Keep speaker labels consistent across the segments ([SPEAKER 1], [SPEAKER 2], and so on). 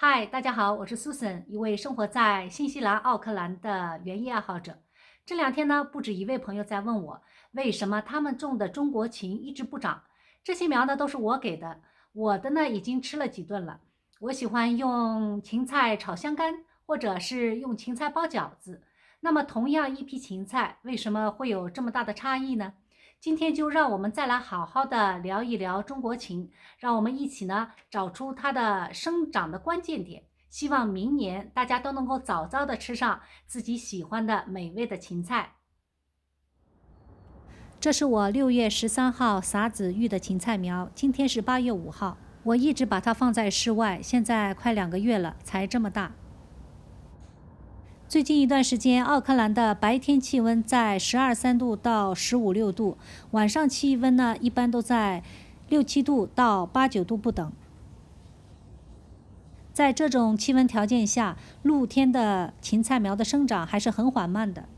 [SPEAKER 1] 嗨，大家好，我是 Susan，一位生活在新西兰奥克兰的园艺爱好者。这两天呢，不止一位朋友在问我，为什么他们种的中国芹一直不长？这些苗呢都是我给的，我的呢已经吃了几顿了。我喜欢用芹菜炒香干，或者是用芹菜包饺子。那么同样一批芹菜，为什么会有这么大的差异呢？今天就让我们再来好好的聊一聊中国芹，让我们一起呢找出它的生长的关键点。希望明年大家都能够早早的吃上自己喜欢的美味的芹菜。这是我6月13号撒籽育的芹菜苗，今天是8月5号。我一直把它放在室外，现在快2个月了，才这么大。最近一段时间，奥克兰的白天气温在12、13度到15、16度，晚上气温呢一般都在6、7度到8、9度不等。在这种气温条件下，露天的芹菜苗的生长还是很缓慢的。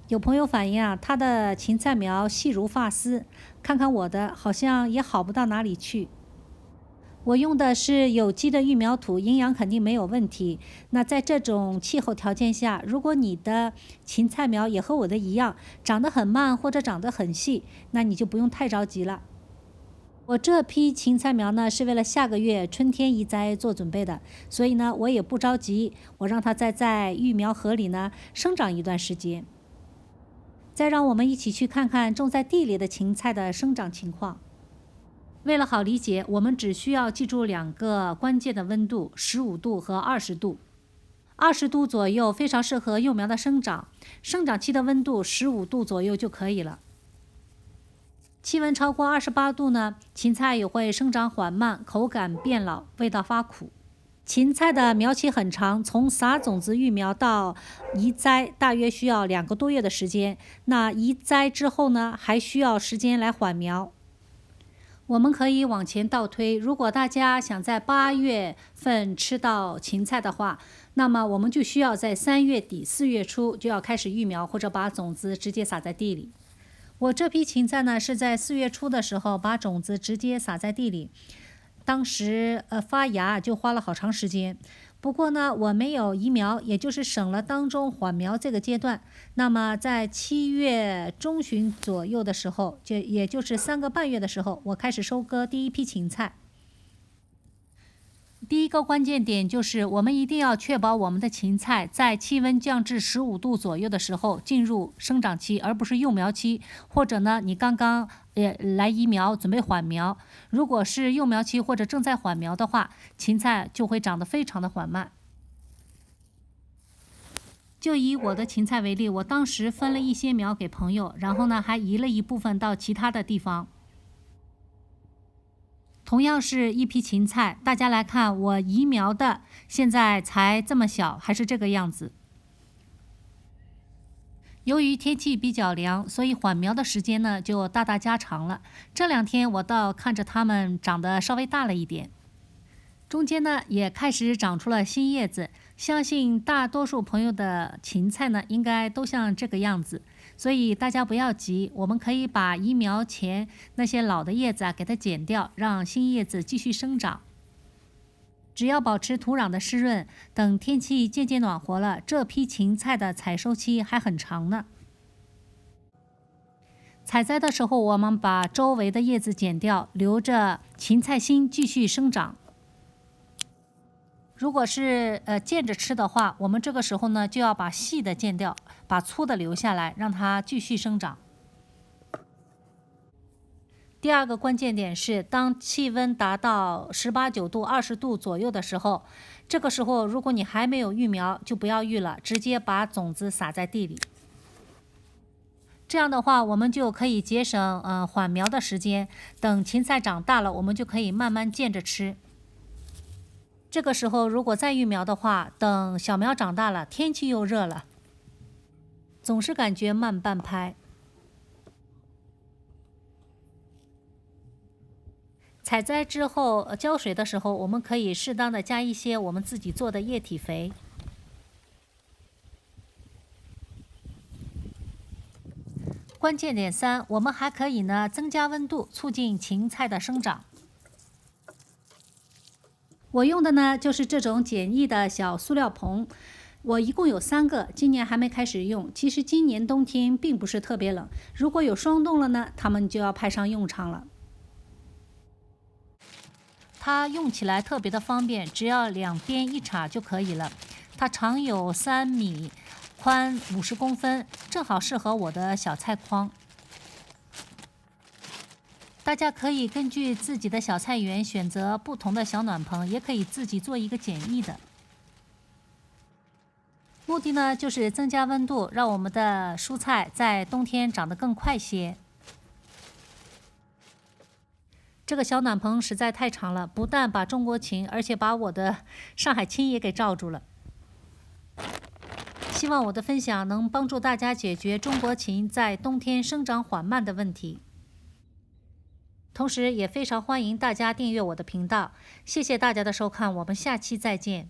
[SPEAKER 1] 有朋友反映他的芹菜苗细如发丝，看看我的，好像也好不到哪里去。我用的是有机的育苗土，营养肯定没有问题。那在这种气候条件下，如果你的芹菜苗也和我的一样，长得很慢或者长得很细，那你就不用太着急了。我这批芹菜苗呢，是为了下个月春天移栽做准备的，所以呢，我也不着急，我让它再在育苗盒里呢生长一段时间。再让我们一起去看看种在地里的芹菜的生长情况。为了好理解，我们只需要记住2个关键的温度：15度和20度。20度左右非常适合幼苗的生长，生长期的温度15度左右就可以了。气温超过28度呢，芹菜也会生长缓慢，口感变老，味道发苦。芹菜的苗期很长，从撒种子育苗到移栽大约需要2个多月的时间。那移栽之后呢，还需要时间来缓苗。我们可以往前倒推，如果大家想在8月份吃到芹菜的话，那么我们就需要在3月底、4月初就要开始育苗，或者把种子直接撒在地里。我这批芹菜呢，是在4月初的时候把种子直接撒在地里，当时发芽就花了好长时间。不过呢，我没有移苗，也就是省了当中缓苗这个阶段。那么在7月中旬左右的时候，也就是3个半月的时候，我开始收割第一批芹菜。第一个关键点就是我们一定要确保我们的芹菜在气温降至15度左右的时候进入生长期，而不是幼苗期，或者呢你刚刚来移苗准备缓苗。如果是幼苗期或者正在缓苗的话，芹菜就会长得非常的缓慢。就以我的芹菜为例，我当时分了一些苗给朋友，然后呢还移了一部分到其他的地方。同样是一批芹菜，大家来看，我移苗的现在才这么小，还是这个样子。由于天气比较凉，所以缓苗的时间呢就大大加长了。这2天我倒看着它们长得稍微大了一点，中间呢也开始长出了新叶子。相信大多数朋友的芹菜呢应该都像这个样子，所以大家不要急，我们可以把移苗前那些老的叶子给它剪掉，让新叶子继续生长。只要保持土壤的湿润，等天气渐渐暖和了，这批芹菜的采收期还很长呢。采摘的时候，我们把周围的叶子剪掉，留着芹菜心继续生长。如果是见着吃的话，我们这个时候呢就要把细的剪掉，把粗的留下来，让它继续生长。第2个关键点是，当气温达到18、9度、20度左右的时候，这个时候如果你还没有育苗，就不要育了，直接把种子撒在地里。这样的话，我们就可以节省缓苗的时间，等芹菜长大了，我们就可以慢慢见着吃。这个时候如果再育苗的话，等小苗长大了，天气又热了，总是感觉慢半拍。采摘之后浇水的时候，我们可以适当的加一些我们自己做的液体肥。关键点3，我们还可以呢增加温度，促进芹菜的生长。我用的呢就是这种简易的小塑料棚，我一共有3个，今年还没开始用。其实今年冬天并不是特别冷，如果有霜冻了呢，它们就要派上用场了。它用起来特别的方便，只要两边一插就可以了。它长有3米，宽50公分，正好适合我的小菜筐。大家可以根据自己的小菜园选择不同的小暖棚，也可以自己做一个简易的。目的呢，就是增加温度，让我们的蔬菜在冬天长得更快些。这个小暖棚实在太长了，不但把中国芹，而且把我的上海青也给罩住了。希望我的分享能帮助大家解决中国芹在冬天生长缓慢的问题。同时也非常欢迎大家订阅我的频道，谢谢大家的收看，我们下期再见。